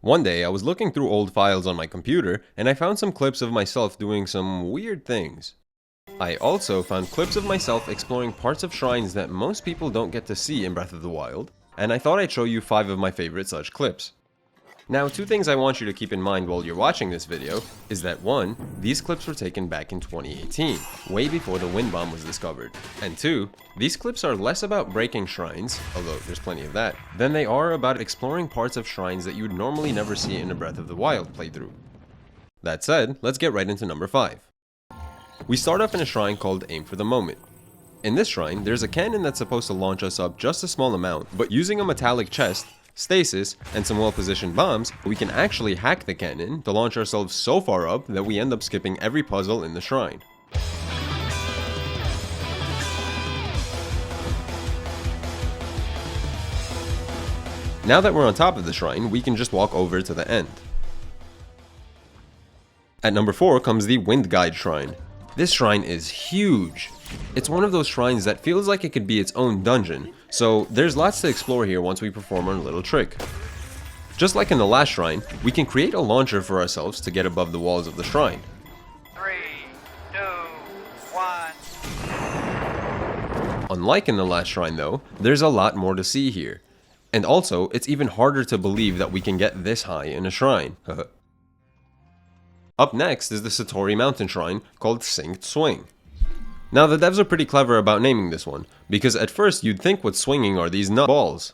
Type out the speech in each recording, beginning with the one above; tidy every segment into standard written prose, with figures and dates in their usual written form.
One day, I was looking through old files on my computer, and I found some clips of myself doing some weird things. I also found clips of myself exploring parts of shrines that most people don't get to see in Breath of the Wild, and I thought I'd show you 5 of my favorite such clips. Now, 2 things I want you to keep in mind while you're watching this video is that 1, these clips were taken back in 2018, way before the wind bomb was discovered, and 2, these clips are less about breaking shrines, although there's plenty of that, than they are about exploring parts of shrines that you would normally never see in a Breath of the Wild playthrough. That said, let's get right into number 5. We start off in a shrine called Aim for the Moment. In this shrine, there's a cannon that's supposed to launch us up just a small amount, but using a metallic chest, stasis, and some well-positioned bombs, we can actually hack the cannon to launch ourselves so far up that we end up skipping every puzzle in the shrine. Now that we're on top of the shrine, we can just walk over to the end. At number 4 comes the Wind Guide Shrine. This shrine is huge. It's one of those shrines that feels like it could be its own dungeon, so there's lots to explore here once we perform our little trick. Just like in the last shrine, we can create a launcher for ourselves to get above the walls of the shrine. 3, 2, 1. Unlike in the last shrine though, there's a lot more to see here. And also, it's even harder to believe that we can get this high in a shrine. Up next is the Satori Mountain Shrine called Synced Swing. Now the devs are pretty clever about naming this one, because at first you'd think what's swinging are these nut balls.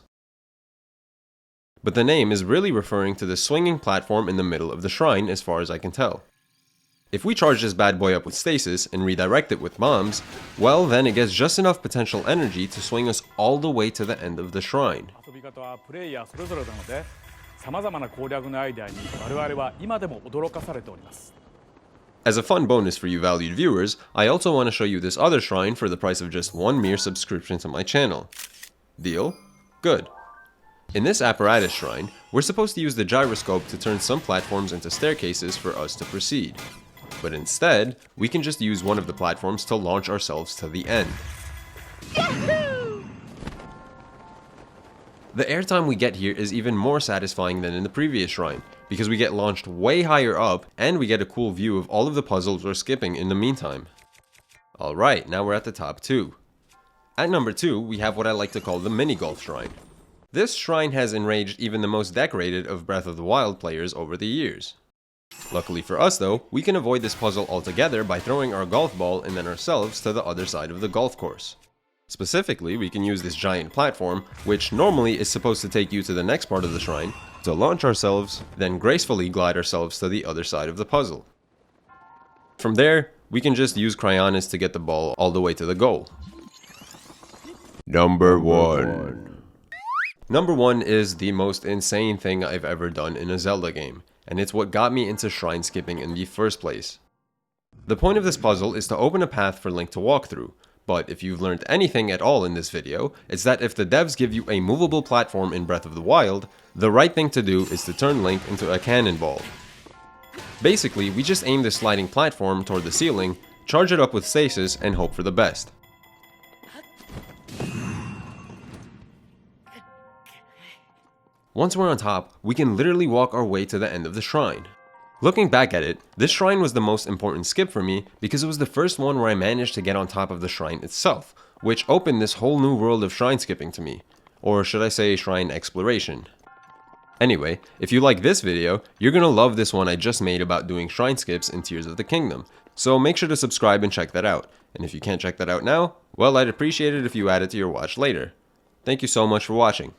But the name is really referring to the swinging platform in the middle of the shrine as far as I can tell. If we charge this bad boy up with stasis and redirect it with bombs, well then it gets just enough potential energy to swing us all the way to the end of the shrine. 遊び方はプレイヤーそれぞれなので、様々な攻略のアイデアに我々は今でも驚かされております。 As a fun bonus for you valued viewers, I also want to show you this other shrine for the price of just one mere subscription to my channel. Deal? Good. In this apparatus shrine, we're supposed to use the gyroscope to turn some platforms into staircases for us to proceed. But instead, we can just use one of the platforms to launch ourselves to the end. Yahoo! The airtime we get here is even more satisfying than in the previous shrine, because we get launched way higher up and we get a cool view of all of the puzzles we're skipping in the meantime. Alright, now we're at the top 2. At number 2, we have what I like to call the Mini Golf Shrine. This shrine has enraged even the most decorated of Breath of the Wild players over the years. Luckily for us though, we can avoid this puzzle altogether by throwing our golf ball and then ourselves to the other side of the golf course. Specifically, we can use this giant platform, which normally is supposed to take you to the next part of the shrine, to launch ourselves, then gracefully glide ourselves to the other side of the puzzle. From there, we can just use Cryonis to get the ball all the way to the goal. Number 1. Number 1 is the most insane thing I've ever done in a Zelda game, and it's what got me into shrine skipping in the first place. The point of this puzzle is to open a path for Link to walk through, but if you've learned anything at all in this video, it's that if the devs give you a movable platform in Breath of the Wild, the right thing to do is to turn Link into a cannonball. Basically, we just aim this sliding platform toward the ceiling, charge it up with stasis, and hope for the best. Once we're on top, we can literally walk our way to the end of the shrine. Looking back at it, this shrine was the most important skip for me because it was the first one where I managed to get on top of the shrine itself, which opened this whole new world of shrine skipping to me. Or should I say shrine exploration. Anyway, if you like this video, you're gonna love this one I just made about doing shrine skips in Tears of the Kingdom, so make sure to subscribe and check that out. And if you can't check that out now, well, I'd appreciate it if you add it to your watch later. Thank you so much for watching.